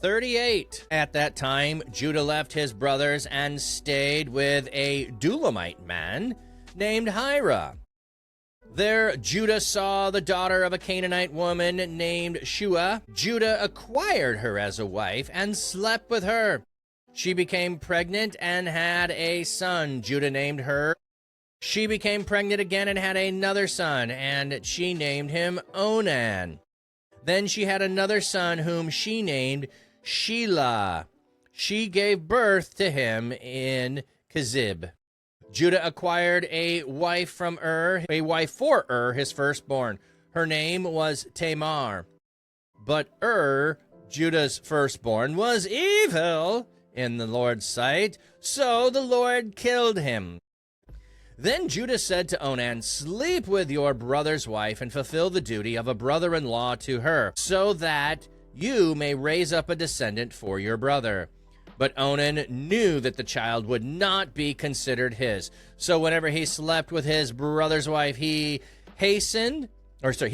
38. At that time, Judah left his brothers and stayed with a Dulamite man named Hira. There, Judah saw the daughter of a Canaanite woman named Shua. Judah acquired her as a wife and slept with her. She became pregnant and had a son. Judah named her. She became pregnant again and had another son, and she named him Onan. Then she had another son whom she named Shelah. She gave birth to him in Kezib. Judah acquired a wife from a wife for his firstborn. Her name was Tamar. But Judah's firstborn, was evil in the Lord's sight, so the Lord killed him. Then Judah said to Onan, "Sleep with your brother's wife and fulfill the duty of a brother-in-law to her, so that you may raise up a descendant for your brother." But Onan knew that the child would not be considered his. So whenever he slept with his brother's wife, he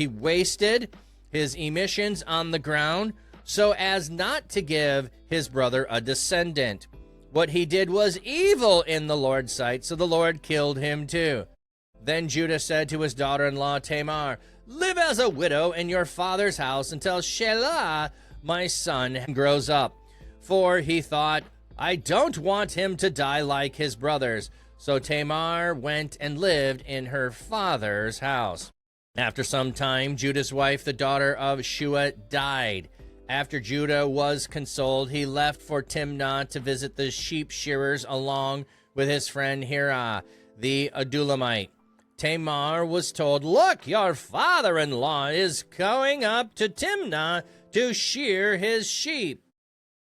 wasted his emissions on the ground so as not to give his brother a descendant. What he did was evil in the Lord's sight, so the Lord killed him too. Then Judah said to his daughter-in-law Tamar, "Live as a widow in your father's house until Shelah, my son, grows up." For he thought, "I don't want him to die like his brothers." So Tamar went and lived in her father's house. After some time, Judah's wife, the daughter of Shua, died. After Judah was consoled, he left for Timnah to visit the sheep shearers along with his friend Hira, the Adulamite. Tamar was told, "Look, your father-in-law is going up to Timnah to shear his sheep."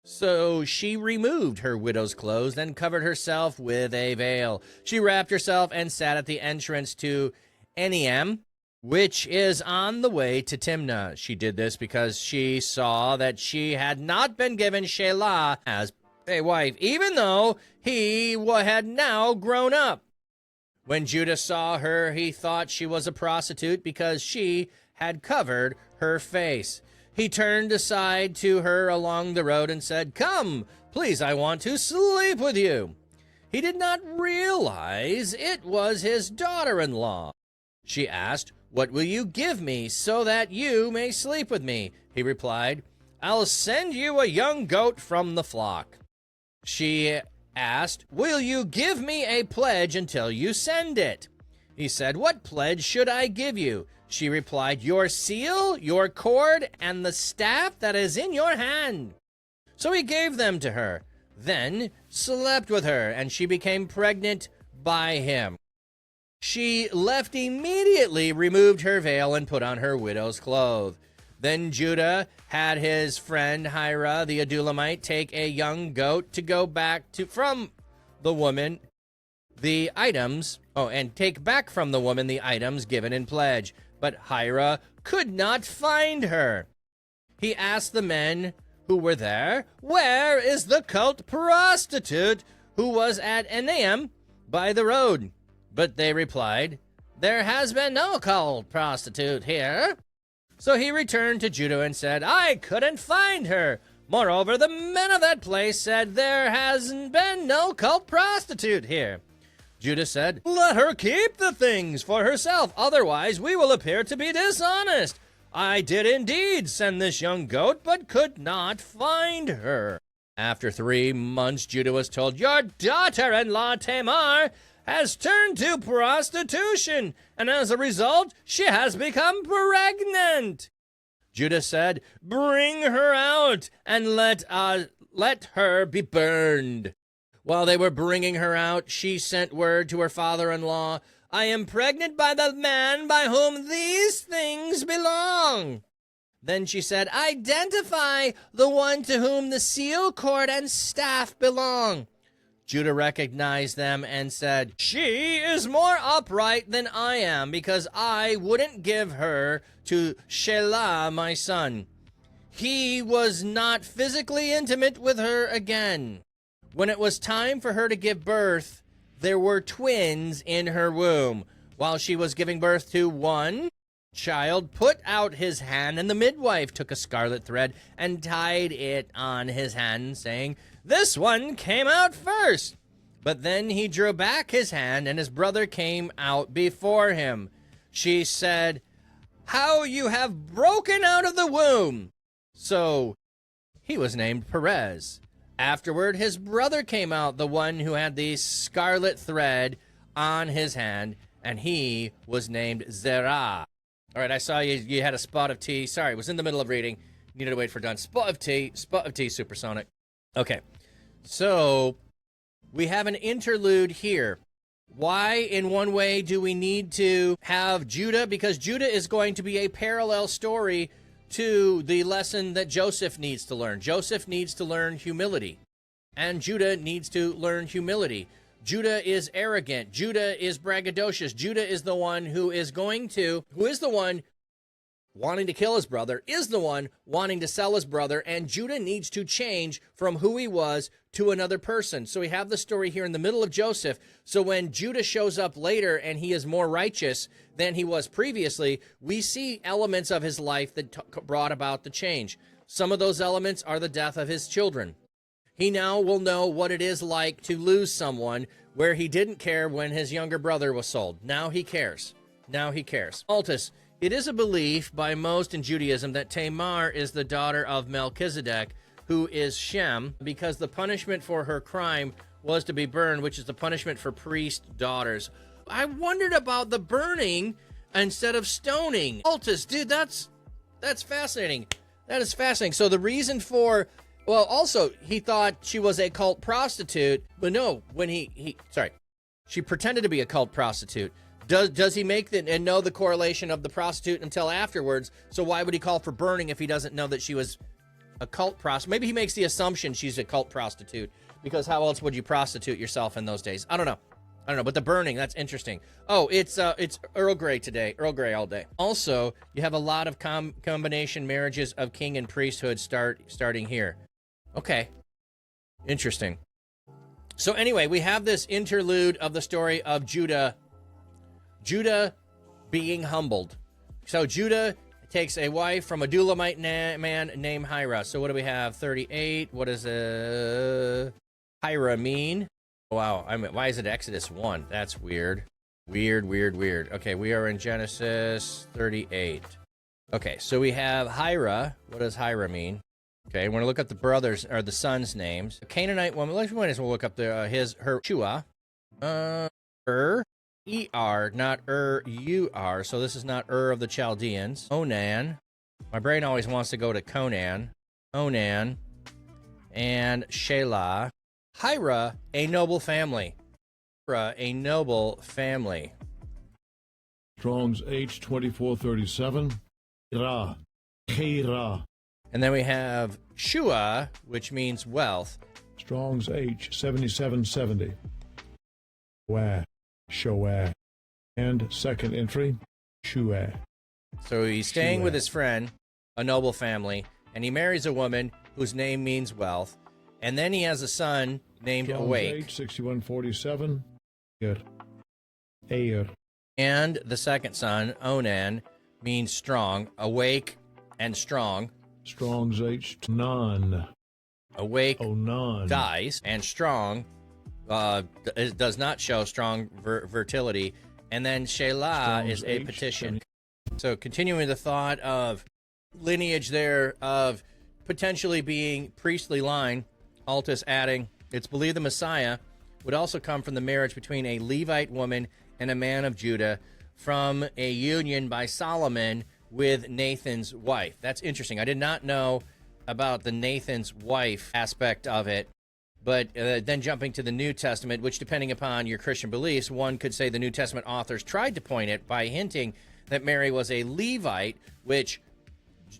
So she removed her widow's clothes and covered herself with a veil. She wrapped herself and sat at the entrance to Enaneim, which is on the way to Timnah. She did this because she saw that she had not been given Shelah as a wife, even though he had now grown up. When Judah saw her, he thought she was a prostitute because she had covered her face. He turned aside to her along the road and said, "Come, please, I want to sleep with you." He did not realize it was his daughter-in-law. She asked, "What will you give me so that you may sleep with me?" He replied, "I'll send you a young goat from the flock." She asked, "Will you give me a pledge until you send it?" He said, "What pledge should I give you?" She replied, "Your seal, your cord, and the staff that is in your hand." So he gave them to her, then slept with her, and she became pregnant by him. She left immediately, removed her veil, and put on her widow's clothes. Then Judah had his friend Hira, the Adulamite, take a young goat to go back from the woman the items given in pledge. But Hira could not find her. He asked the men who were there, "Where is the cult prostitute who was at Enaneim by the road?" But they replied, "There has been no cult prostitute here." So he returned to Judah and said, "I couldn't find her. Moreover, the men of that place said there has been no cult prostitute here." Judah said, "Let her keep the things for herself, otherwise we will appear to be dishonest. I did indeed send this young goat, but could not find her." After 3 months, Judah was told, "Your daughter-in-law Tamar has turned to prostitution, and as a result, she has become pregnant." Judah said, "Bring her out and let her be burned." While they were bringing her out, she sent word to her father-in-law, "I am pregnant by the man by whom these things belong." Then she said, "Identify the one to whom the seal, cord, and staff belong." Judah recognized them and said, "She is more upright than I am, because I wouldn't give her to Shelah, my son. He was not physically intimate with her again." When it was time for her to give birth, there were twins in her womb. While she was giving birth to one, child put out his hand, and the midwife took a scarlet thread and tied it on his hand, saying, "This one came out first." But then he drew back his hand, and his brother came out before him. She said, "How you have broken out of the womb!" So he was named Perez. Afterward, his brother came out, the one who had the scarlet thread on his hand, and he was named Zerah. All right, I saw you had a spot of tea. Sorry, it was in the middle of reading. Needed to wait for done. Spot of tea, supersonic. Okay, so we have an interlude here. Why, in one way, do we need to have Judah? Because Judah is going to be a parallel story to the lesson that Joseph needs to learn. Joseph needs to learn humility, and Judah needs to learn humility. Judah is arrogant. Judah is braggadocious. Judah is the one who is the one wanting to kill his brother, is the one wanting to sell his brother, and Judah needs to change from who he was to another person. So we have the story here in the middle of Joseph. So when Judah shows up later and he is more righteous than he was previously, we see elements of his life that brought about the change. Some of those elements are the death of his children. He now will know what it is like to lose someone where he didn't care when his younger brother was sold. Now he cares. Now he cares. Altus, it is a belief by most in Judaism that Tamar is the daughter of Melchizedek, who is Shem, because the punishment for her crime was to be burned, which is the punishment for priest daughters. I wondered about the burning instead of stoning. Altus, dude, that's fascinating. That is fascinating. So the reason for... Well, also, he thought she was a cult prostitute, but no, when she pretended to be a cult prostitute. Does he make and know the correlation of the prostitute until afterwards? So why would he call for burning if he doesn't know that she was a cult prostitute? Maybe he makes the assumption she's a cult prostitute, because how else would you prostitute yourself in those days? I don't know, but the burning, that's interesting. Oh, it's Earl Grey today, Earl Grey all day. Also, you have a lot of combination marriages of king and priesthood starting here. Okay, interesting. So anyway, we have this interlude of the story of Judah being humbled. So Judah takes a wife from a Dulamite man named Hira. So what do we have? 38. What does Hira mean? Wow, why is it Exodus 1? That's weird. Weird. Okay, we are in Genesis 38. Okay, so we have Hira. What does Hira mean? Okay, we're going to look up the brothers, or the sons' names. A Canaanite woman, let's look up her Shua. E-R, not U-R, so this is not of the Chaldeans. Onan. My brain always wants to go to Conan. Onan. And Shelah. Hira, a noble family. Hira, a noble family. Strong's H2437. Hira. And then we have Shua, which means wealth. Strong's H7770. Shua. And second entry, Shua. So he's staying with his friend, a noble family, and he marries a woman whose name means wealth. And then he has a son named Strong's Awake. H6147. And the second son, Onan, means strong, awake and strong. Strong's H9. Awake Onan. dies, and strong does not show strong fertility. And then Shelah is a petition. So continuing the thought of lineage there of potentially being priestly line, Altus adding, it's believed the Messiah would also come from the marriage between a Levite woman and a man of Judah, from a union by Solomon with Nathan's wife. That's interesting. I did not know about the Nathan's wife aspect of it. But then jumping to the New Testament, which depending upon your Christian beliefs, one could say the New Testament authors tried to point it by hinting that Mary was a Levite, which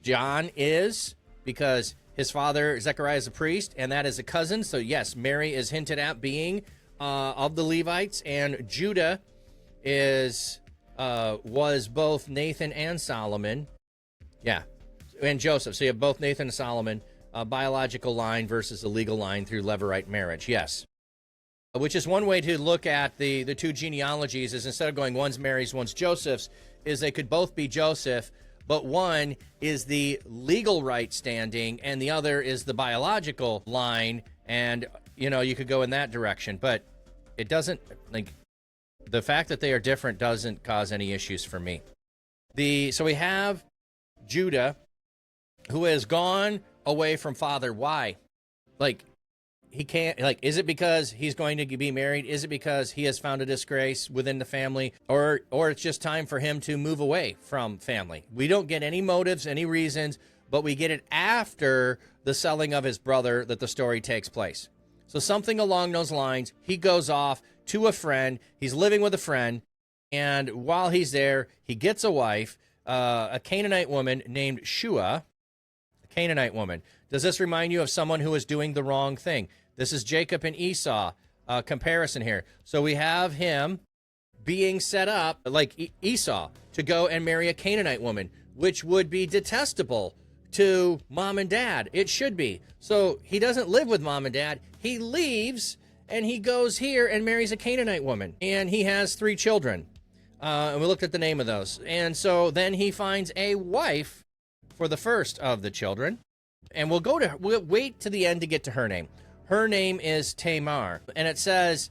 John is, because his father Zechariah is a priest, and that is a cousin. So yes, Mary is hinted at being of the Levites, and Judah was both Nathan and Solomon. Yeah, and Joseph. So you have both Nathan and Solomon. A biological line versus a legal line through Levirate marriage, yes. Which is one way to look at the two genealogies, is instead of going one's Mary's, one's Joseph's, is they could both be Joseph, but one is the legal right standing and the other is the biological line. And, you could go in that direction, but it doesn't, like, the fact that they are different doesn't cause any issues for me. So we have Judah, who has gone away from father. Why? Like, he can't, like, is it because he's going to be married? Is it because he has found a disgrace within the family? Or it's just time for him to move away from family? We don't get any motives, any reasons, but we get it after the selling of his brother that the story takes place. So something along those lines, he goes off to a friend. He's living with a friend. And while he's there, he gets a wife, a Canaanite woman named Shua, a Canaanite woman. Does this remind you of someone who is doing the wrong thing? This is Jacob and Esau comparison here. So we have him being set up, like Esau, to go and marry a Canaanite woman, which would be detestable to mom and dad. It should be. So he doesn't live with mom and dad. He leaves, and he goes here and marries a Canaanite woman. And he has 3 children. And we looked at the name of those. And so then he finds a wife for the first of the children. And we'll wait to the end to get to her name. Her name is Tamar. And it says,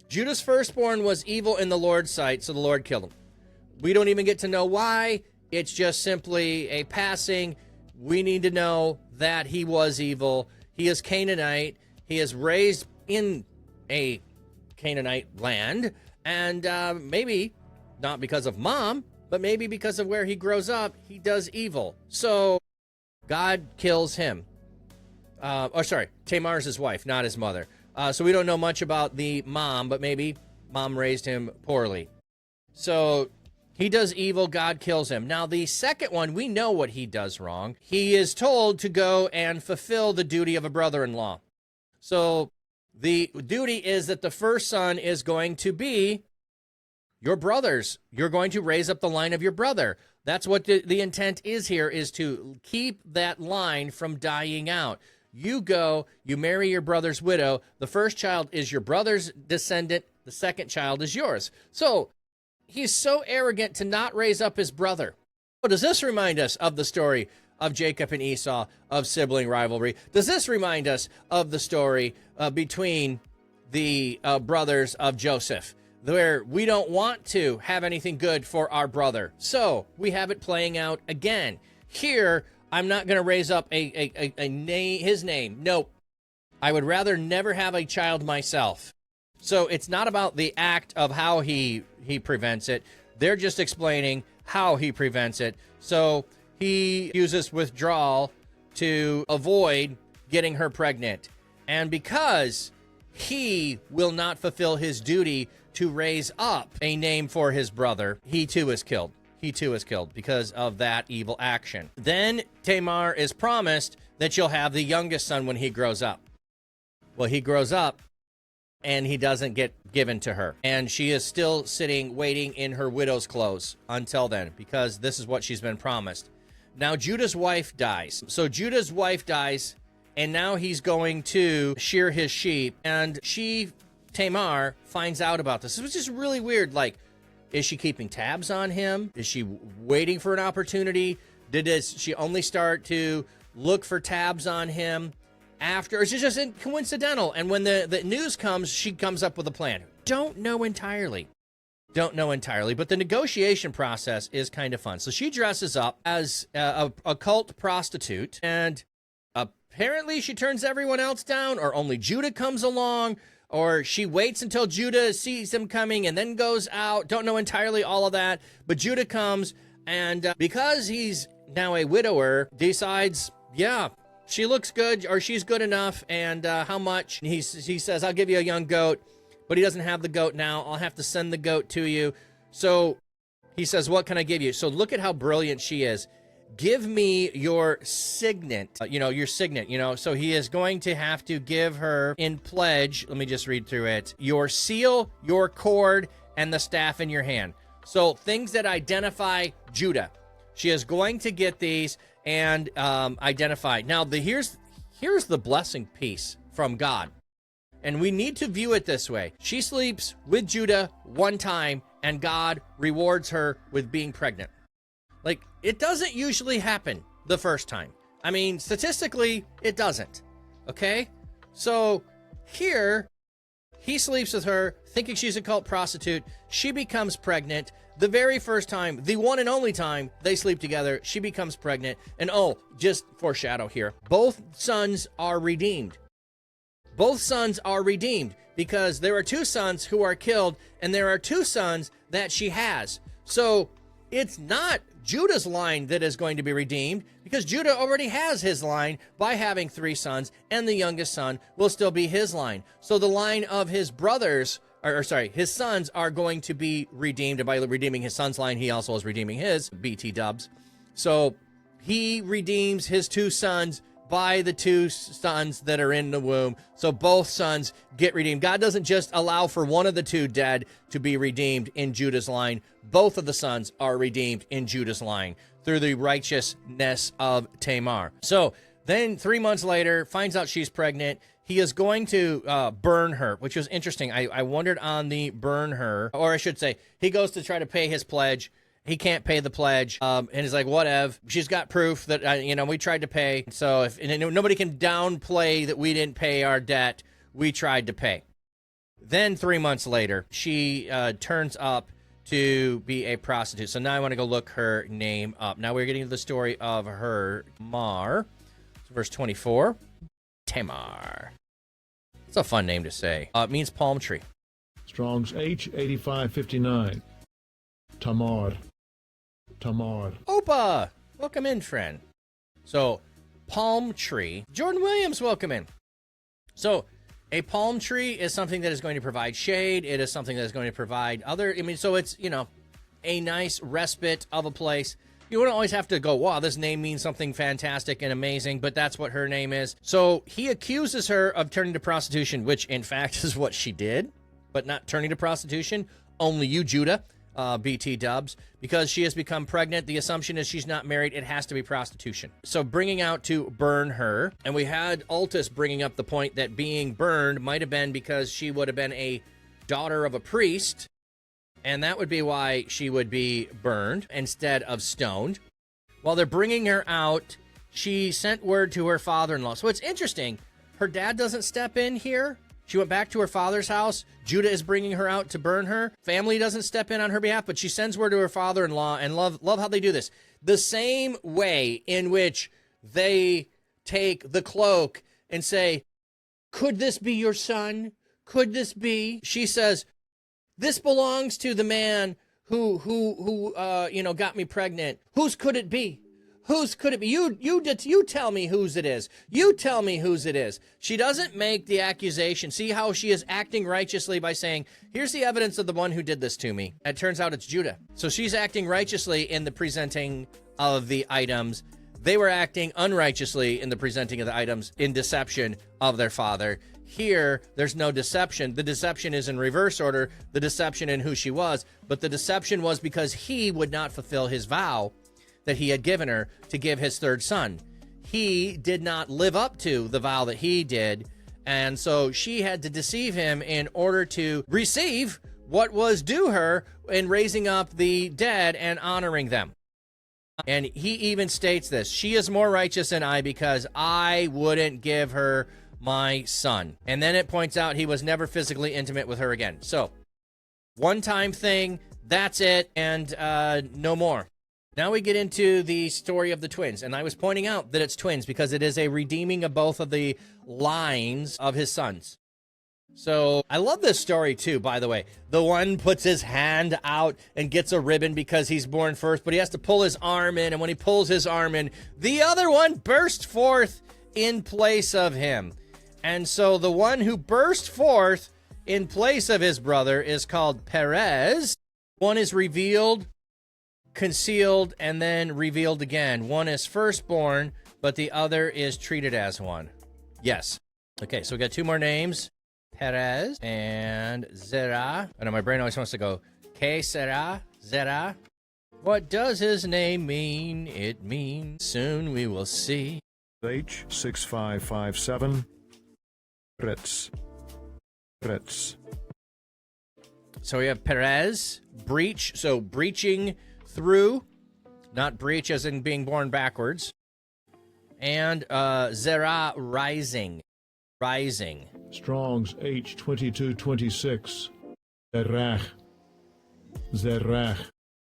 Judah's firstborn was evil in the Lord's sight, so the Lord killed him. We don't even get to know why. It's just simply a passing. We need to know that he was evil. He is Canaanite. He is raised in a Canaanite land. And maybe not because of mom, but maybe because of where he grows up, he does evil. So God kills him. Tamar's his wife, not his mother. So we don't know much about the mom, but maybe mom raised him poorly. So he does evil, God kills him. Now, the second one, we know what he does wrong. He is told to go and fulfill the duty of a brother-in-law. So the duty is that the first son is going to be your brother's. You're going to raise up the line of your brother. That's what the intent is here, is to keep that line from dying out. You go, you marry your brother's widow. The first child is your brother's descendant. The second child is yours. So he's so arrogant to not raise up his brother. What does this remind us of the story of Jacob and Esau, of sibling rivalry? Does this remind us of the story between the brothers of Joseph, where we don't want to have anything good for our brother? So we have it playing out again. Here, I'm not going to raise up his name. Nope. I would rather never have a child myself. So it's not about the act of how he prevents it. They're just explaining how he prevents it. So he uses withdrawal to avoid getting her pregnant. And because he will not fulfill his duty to raise up a name for his brother, he too is killed. He too is killed because of that evil action. Then Tamar is promised that she'll have the youngest son when he grows up. Well, he grows up and he doesn't get given to her. And she is still sitting, waiting in her widow's clothes until then, because this is what she's been promised. Now, Judah's wife dies. So Judah's wife dies, and now he's going to shear his sheep. And Tamar, finds out about this. It was just really weird. Like, is she keeping tabs on him? Is she waiting for an opportunity? Did she only start to look for tabs on him after? Or is it just coincidental? And when the news comes, she comes up with a plan. Don't know entirely. But the negotiation process is kind of fun. So she dresses up as a cult prostitute, and apparently she turns everyone else down, or only Judah comes along, or she waits until Judah sees him coming and then goes out. Don't know entirely all of that. But Judah comes, and because he's now a widower, decides, yeah, she looks good, or she's good enough, and how much? He says, I'll give you a young goat, but he doesn't have the goat now. I'll have to send the goat to you. So he says, what can I give you? So look at how brilliant she is. Give me your signet, your signet, So he is going to have to give her in pledge, let me just read through it, your seal, your cord, and the staff in your hand. So things that identify Judah. She is going to get these and identify. Now, here's the blessing piece from God. And we need to view it this way. She sleeps with Judah one time, and God rewards her with being pregnant. Like, it doesn't usually happen the first time. I mean, statistically, it doesn't. Okay? So here, he sleeps with her, thinking she's a cult prostitute. She becomes pregnant. The very first time, the one and only time they sleep together, she becomes pregnant. And just foreshadow here, both sons are redeemed. Both sons are redeemed because there are two sons who are killed, and there are two sons that she has. So it's not Judah's line that is going to be redeemed, because Judah already has his line by having three sons, and the youngest son will still be his line. So the line of his brothers, his sons are going to be redeemed. And by redeeming his son's line, he also is redeeming his, BT dubs. So he redeems his two sons by the two sons that are in the womb. So both sons get redeemed. God doesn't just allow for one of the two dead to be redeemed in Judah's line. Both of the sons are redeemed in Judah's line through the righteousness of Tamar. So then 3 months later, finds out she's pregnant. He is going to burn her, which was interesting. I wondered on the burn her, or I should say, he goes to try to pay his pledge. He can't pay the pledge, and he's like, whatever. She's got proof that, we tried to pay. So nobody can downplay that we didn't pay our debt. We tried to pay. Then 3 months later, she turns up to be a prostitute. So now I want to go look her name up. Now we're getting to the story of her, Tamar. So verse 24, Tamar. It's a fun name to say. It means palm tree. Strong's H8559. Tamar. Tamar. Opa! Welcome in, friend. So, palm tree. Jordan Williams, welcome in. So, a palm tree is something that is going to provide shade. It is something that is going to provide so it's, a nice respite of a place. You wouldn't always have to go, wow, this name means something fantastic and amazing, but that's what her name is. So, he accuses her of turning to prostitution, which, in fact, is what she did, but not turning to prostitution. Only you, Judah. BT dubs, because she has become pregnant. The assumption is she's not married. It has to be prostitution. So bringing out to burn her, and we had Altus bringing up the point that being burned might have been because she would have been a daughter of a priest, and that would be why she would be burned instead of stoned. While they're bringing her out, she sent word to her father-in-law. So it's interesting. Her dad doesn't step in here. She went back to her father's house. Judah is bringing her out to burn her. Family doesn't step in on her behalf, but she sends word to her father-in-law, and love how they do this. The same way in which they take the cloak and say, could this be your son? Could this be? She says, this belongs to the man who got me pregnant. Whose could it be? Whose could it be? You tell me whose it is. You tell me whose it is. She doesn't make the accusation. See how she is acting righteously by saying, here's the evidence of the one who did this to me. It turns out it's Judah. So she's acting righteously in the presenting of the items. They were acting unrighteously in the presenting of the items in deception of their father. Here, there's no deception. The deception is in reverse order, the deception in who she was, but the deception was because he would not fulfill his vow that he had given her to give his third son. He did not live up to the vow that he did, and so she had to deceive him in order to receive what was due her in raising up the dead and honoring them. And he even states this, she is more righteous than I because I wouldn't give her my son. And then it points out he was never physically intimate with her again. So, one-time thing, that's it, and no more. Now we get into the story of the twins, and I was pointing out that it's twins because it is a redeeming of both of the lines of his sons. So I love this story too, by the way. The one puts his hand out and gets a ribbon because he's born first, but he has to pull his arm in, and when he pulls his arm in, the other one bursts forth in place of him. And so the one who burst forth in place of his brother is called Perez. One is revealed, concealed, and then revealed again. One is firstborn, but the other is treated as one. Yes. Okay, so we got two more names. Perez and Zerah. I know my brain always wants to go, Zerah. What does his name mean? It means soon we will see. H6557. Perez. So we have Perez, breach, so breaching through, not breach as in being born backwards. And Zerah, rising. Strong's H2226. Zerah. Zerah.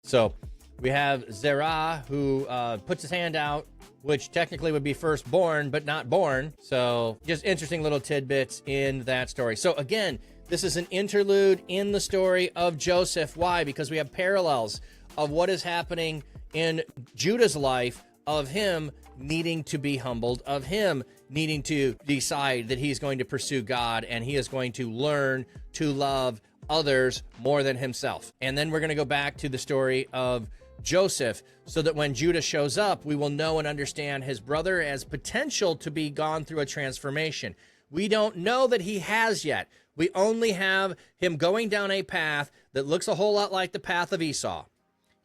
So we have Zerah, who puts his hand out, which technically would be firstborn, but not born. So just interesting little tidbits in that story. So again, this is an interlude in the story of Joseph. Why? Because we have parallels of what is happening in Judah's life, of him needing to be humbled, of him needing to decide that he's going to pursue God and he is going to learn to love others more than himself. And then we're going to go back to the story of Joseph so that when Judah shows up, we will know and understand his brother as potential to be gone through a transformation. We don't know that he has yet. We only have him going down a path that looks a whole lot like the path of Esau.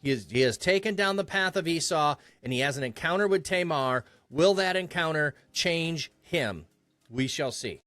He has taken down the path of Esau, and he has an encounter with Tamar. Will that encounter change him? We shall see.